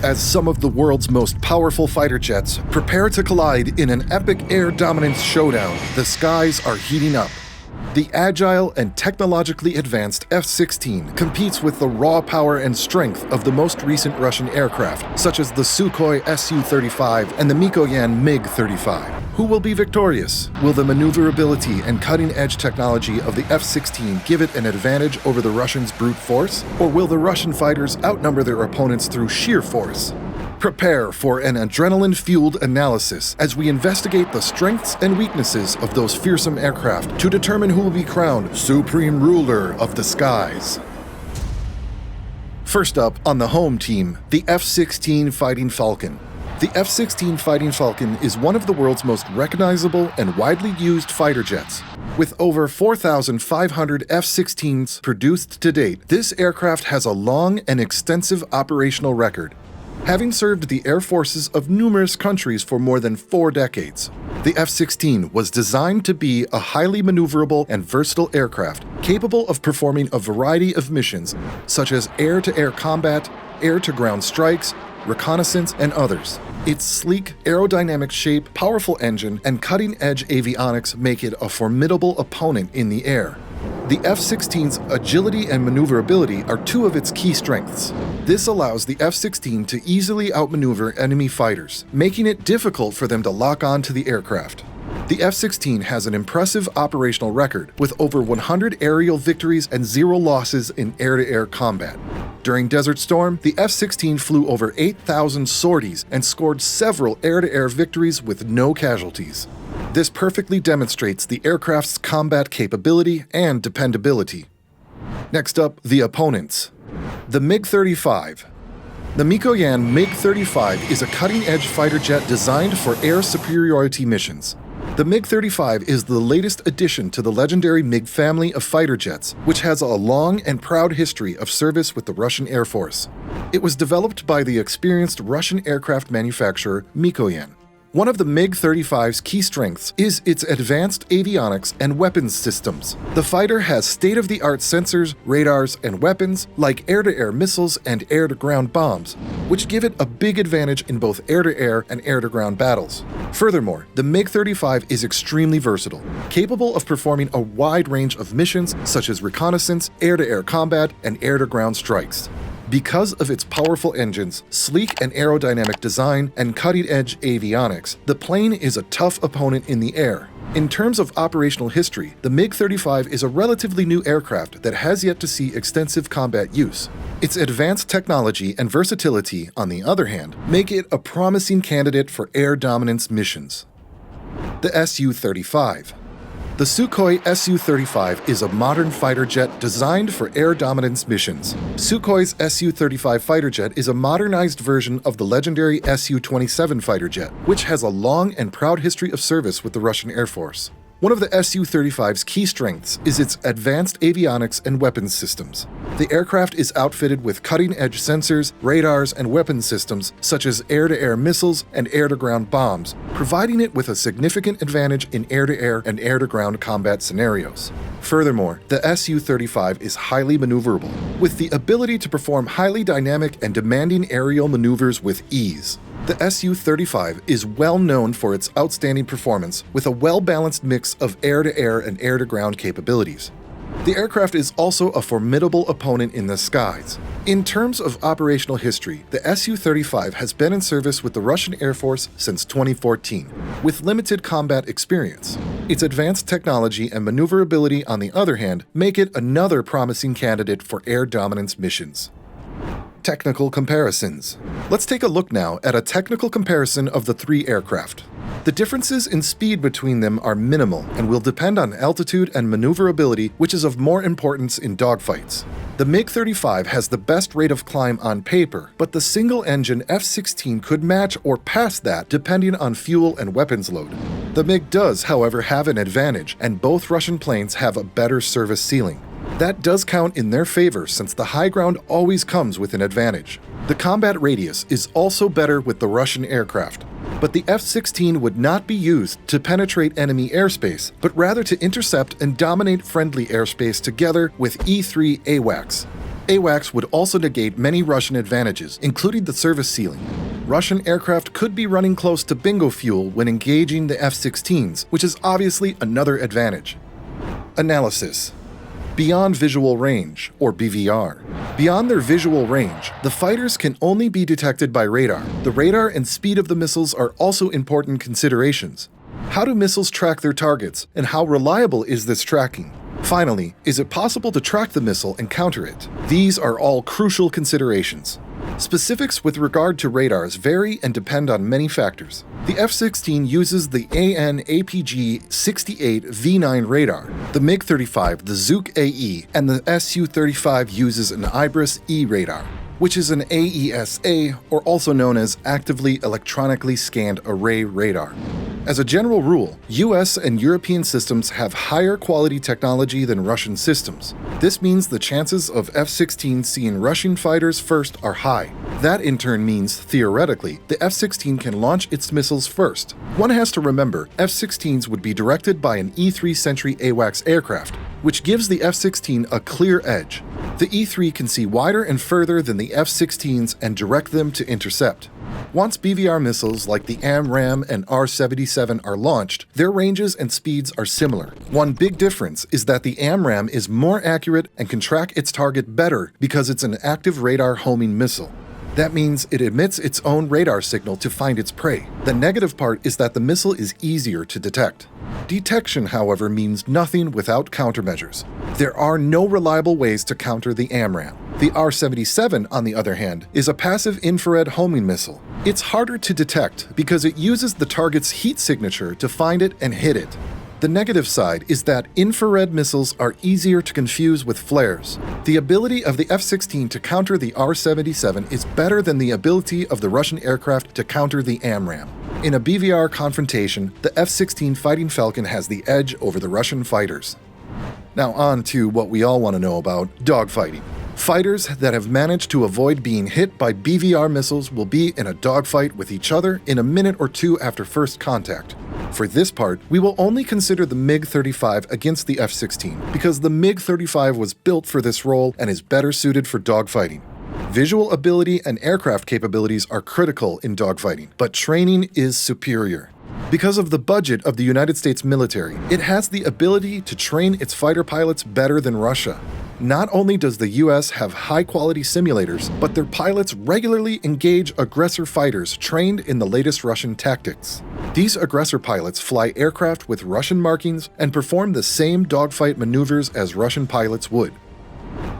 As some of the world's most powerful fighter jets prepare to collide in an epic air dominance showdown, the skies are heating up. The agile and technologically advanced F-16 competes with the raw power and strength of the most recent Russian aircraft, such as the Sukhoi Su-35 and the Mikoyan Mig-35. Who will be victorious? Will the maneuverability and cutting-edge technology of the F-16 give it an advantage over the Russians' brute force? Or will the Russian fighters outnumber their opponents through sheer force? Prepare for an adrenaline-fueled analysis as we investigate the strengths and weaknesses of those fearsome aircraft to determine who will be crowned supreme ruler of the skies. First up, on the home team, the F-16 Fighting Falcon. The F-16 Fighting Falcon is one of the world's most recognizable and widely used fighter jets. With over 4,500 F-16s produced to date, this aircraft has a long and extensive operational record, having served the air forces of numerous countries for more than 4 decades. The F-16 was designed to be a highly maneuverable and versatile aircraft capable of performing a variety of missions, such as air-to-air combat, air-to-ground strikes, reconnaissance, and others. Its sleek, aerodynamic shape, powerful engine, and cutting-edge avionics make it a formidable opponent in the air. The F-16's agility and maneuverability are two of its key strengths. This allows the F-16 to easily outmaneuver enemy fighters, making it difficult for them to lock on to the aircraft. The F-16 has an impressive operational record, with over 100 aerial victories and 0 losses in air-to-air combat. During Desert Storm, the F-16 flew over 8,000 sorties and scored several air-to-air victories with no casualties. This perfectly demonstrates the aircraft's combat capability and dependability. Next up, the opponents. The MiG-35. The Mikoyan Mig-35 is a cutting-edge fighter jet designed for air superiority missions. The MiG-35 is the latest addition to the legendary MiG family of fighter jets, which has a long and proud history of service with the Russian Air Force. It was developed by the experienced Russian aircraft manufacturer Mikoyan. One of the MiG-35's key strengths is its advanced avionics and weapons systems. The fighter has state-of-the-art sensors, radars, and weapons like air-to-air missiles and air-to-ground bombs, which give it a big advantage in both air-to-air and air-to-ground battles. Furthermore, the MiG-35 is extremely versatile, capable of performing a wide range of missions such as reconnaissance, air-to-air combat, and air-to-ground strikes. Because of its powerful engines, sleek and aerodynamic design, and cutting-edge avionics, the plane is a tough opponent in the air. In terms of operational history, the MiG-35 is a relatively new aircraft that has yet to see extensive combat use. Its advanced technology and versatility, on the other hand, make it a promising candidate for air dominance missions. The Su-35. The Sukhoi Su-35 is a modern fighter jet designed for air dominance missions. Sukhoi's Su-35 fighter jet is a modernized version of the legendary Su-27 fighter jet, which has a long and proud history of service with the Russian Air Force. One of the Su-35's key strengths is its advanced avionics and weapons systems. The aircraft is outfitted with cutting-edge sensors, radars, and weapons systems such as air-to-air missiles and air-to-ground bombs, providing it with a significant advantage in air-to-air and air-to-ground combat scenarios. Furthermore, the Su-35 is highly maneuverable, with the ability to perform highly dynamic and demanding aerial maneuvers with ease. The Su-35 is well known for its outstanding performance with a well-balanced mix of air-to-air and air-to-ground capabilities. The aircraft is also a formidable opponent in the skies. In terms of operational history, the Su-35 has been in service with the Russian Air Force since 2014, with limited combat experience. Its advanced technology and maneuverability, on the other hand, make it another promising candidate for air dominance missions. Technical comparisons. Let's take a look now at a technical comparison of the 3 aircraft. The differences in speed between them are minimal and will depend on altitude and maneuverability, which is of more importance in dogfights. The MiG-35 has the best rate of climb on paper, but the single-engine F-16 could match or pass that depending on fuel and weapons load. The MiG does, however, have an advantage, and both Russian planes have a better service ceiling. That does count in their favor since the high ground always comes with an advantage. The combat radius is also better with the Russian aircraft, but the F-16 would not be used to penetrate enemy airspace, but rather to intercept and dominate friendly airspace together with E-3 AWACS. AWACS would also negate many Russian advantages, including the service ceiling. Russian aircraft could be running close to bingo fuel when engaging the F-16s, which is obviously another advantage. Analysis. Beyond visual range, or BVR. Beyond their visual range, the fighters can only be detected by radar. The radar and speed of the missiles are also important considerations. How do missiles track their targets, and how reliable is this tracking? Finally, is it possible to track the missile and counter it? These are all crucial considerations. Specifics with regard to radars vary and depend on many factors. The F-16 uses the AN/APG-68 V9 radar, the MiG-35 the Zuk AE, and the Su-35 uses an IBRIS-E radar, which is an AESA, or also known as Actively Electronically Scanned Array Radar. As a general rule, US and European systems have higher quality technology than Russian systems. This means the chances of F-16 seeing Russian fighters first are high. That in turn means, theoretically, the F-16 can launch its missiles first. One has to remember, F-16s would be directed by an E-3 Sentry AWACS aircraft, which gives the F-16 a clear edge. The E-3 can see wider and further than the F-16s and direct them to intercept. Once BVR missiles like the AMRAAM and R-77 are launched, their ranges and speeds are similar. One big difference is that the AMRAAM is more accurate and can track its target better because it's an active radar homing missile. That means it emits its own radar signal to find its prey. The negative part is that the missile is easier to detect. Detection, however, means nothing without countermeasures. There are no reliable ways to counter the AMRAAM. The R-77, on the other hand, is a passive infrared homing missile. It's harder to detect because it uses the target's heat signature to find it and hit it. The negative side is that infrared missiles are easier to confuse with flares. The ability of the F-16 to counter the R-77 is better than the ability of the Russian aircraft to counter the AMRAAM. In a BVR confrontation, the F-16 Fighting Falcon has the edge over the Russian fighters. Now on to what we all want to know about, dogfighting. Fighters that have managed to avoid being hit by BVR missiles will be in a dogfight with each other in a minute or two after first contact. For this part, we will only consider the MiG-35 against the F-16 because the MiG-35 was built for this role and is better suited for dogfighting. Visual ability and aircraft capabilities are critical in dogfighting, but training is superior. Because of the budget of the United States military, it has the ability to train its fighter pilots better than Russia. Not only does the US have high-quality simulators, but their pilots regularly engage aggressor fighters trained in the latest Russian tactics. These aggressor pilots fly aircraft with Russian markings and perform the same dogfight maneuvers as Russian pilots would.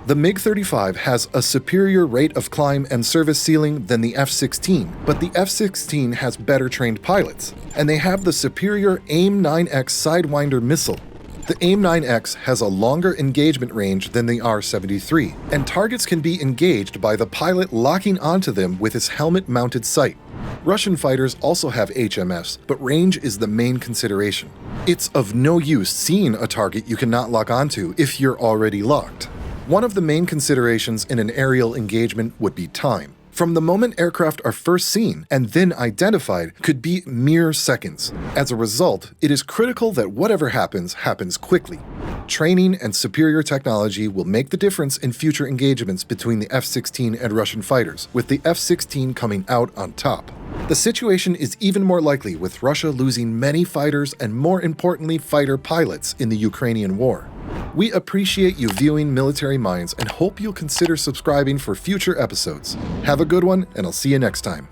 The MiG-35 has a superior rate of climb and service ceiling than the F-16, but the F-16 has better trained pilots, and they have the superior AIM-9X Sidewinder missile. The AIM-9X has a longer engagement range than the R-73, and targets can be engaged by the pilot locking onto them with his helmet-mounted sight. Russian fighters also have HMFs, but range is the main consideration. It's of no use seeing a target you cannot lock onto if you're already locked. One of the main considerations in an aerial engagement would be time. From the moment aircraft are first seen and then identified could be mere seconds. As a result, it is critical that whatever happens quickly. Training and superior technology will make the difference in future engagements between the F-16 and Russian fighters, with the F-16 coming out on top. The situation is even more likely with Russia losing many fighters and, more importantly, fighter pilots in the Ukrainian war. We appreciate you viewing Military Minds and hope you'll consider subscribing for future episodes. Have a good one, and I'll see you next time.